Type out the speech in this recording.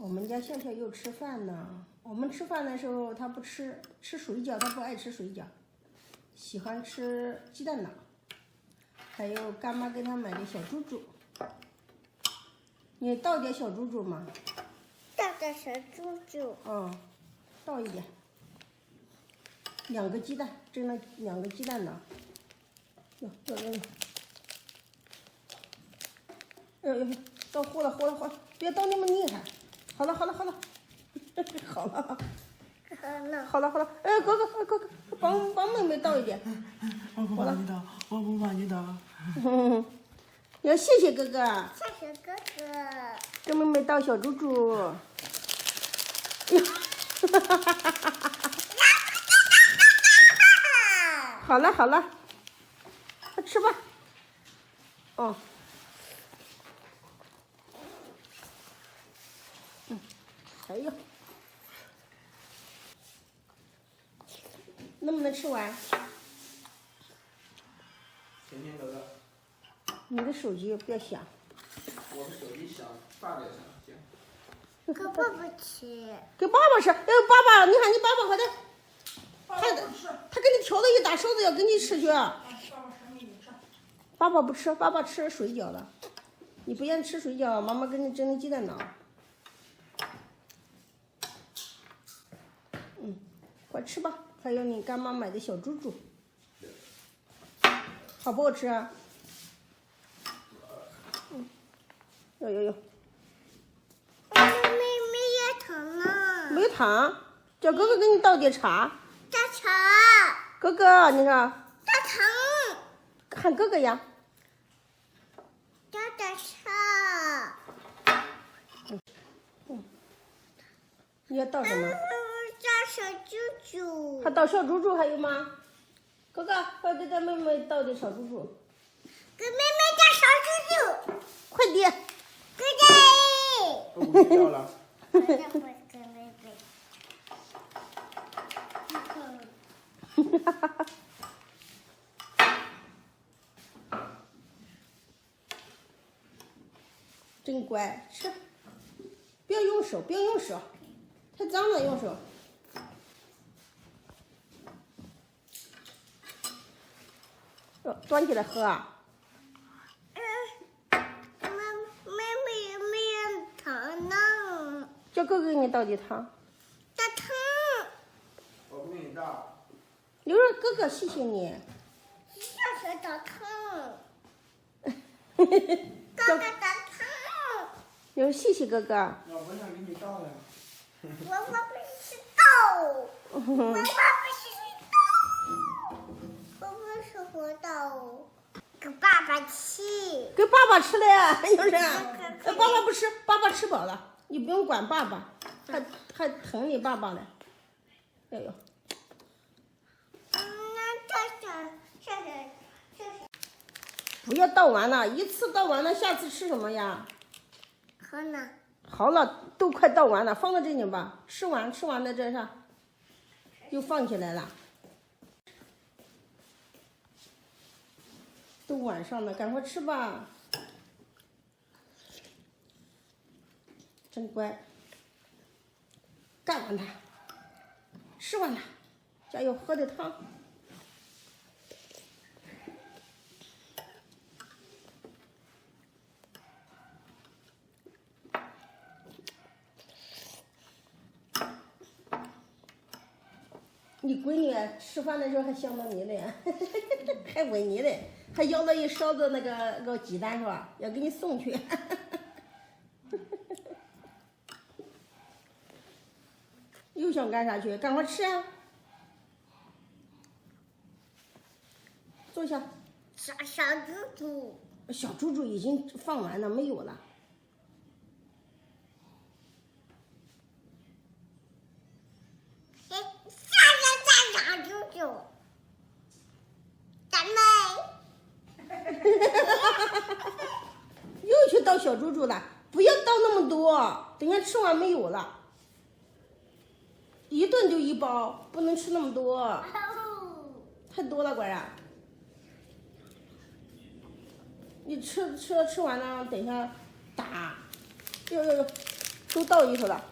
我们家笑笑又吃饭呢。我们吃饭的时候他不吃水饺，他不爱吃水饺，喜欢吃鸡蛋脑，还有干妈给他买的小猪猪。你倒点小猪猪吗？倒点小猪猪。嗯，倒一点。2个鸡蛋，蒸了2个鸡蛋脑。哟，倒和了，别倒那么厉害。好了，好了，哎，哥哥，帮妹妹倒一点。我不帮你倒，要谢谢哥哥。谢谢哥哥。给妹妹倒小猪猪。好了，快吃吧。哦。还有，能不能吃完？甜甜哥哥，你的手机不要响。我的手机响，大点声，行。给爸爸吃。给爸爸吃。哎，爸爸，你看你爸爸快点。他给你挑了一大勺子要给你吃去。爸爸不吃，爸爸吃水饺了。你不愿吃水饺，妈妈给你蒸的鸡蛋脑。快吃吧，还有你干妈买的小猪猪，好不好吃啊？有。没有糖呢。没糖，叫哥哥给你倒点茶。大茶。哥哥，你看。大糖。喊哥哥呀。倒点茶。你要倒什么？倒小猪猪。还倒小猪猪还有吗？哥哥，快给咱妹妹倒点小猪猪。给妹妹倒小猪猪。快点。哥哥。都不要了。给妹妹。真乖，吃。不要用手，太脏了，用手。端起来喝啊。妹妹没有糖呢。叫哥哥给你倒点汤。倒汤。我不给你倒。留着哥哥，谢谢你。小小倒汤。哥哥倒汤。有谢谢哥哥。我不想给你倒呀。我不是倒。我不是活倒。给爸爸吃。给爸爸吃了呀，有人。爸爸不吃，爸爸吃饱了，你不用管爸爸，还疼你爸爸呢。哎呦。不要倒完了，一次倒完了，下次吃什么呀？好了。好了，都快倒完了，放到这里吧。吃完在这上，又放起来了。都晚上了，赶快吃吧。真乖。干完它，吃完了，加油，喝点汤。你闺女吃饭的时候还想到你嘞，还问你嘞，还舀了一勺子那个鸡蛋是吧？要给你送去。又想干啥去？赶快吃啊！坐下。小猪猪。小猪猪已经放完了，没有了。小猪猪。大妹。又去倒小猪猪了，不要倒那么多，等下吃完没有了。一顿就1包，不能吃那么多，太多了，果然。你吃完了，等一下打。哟，都倒里头了。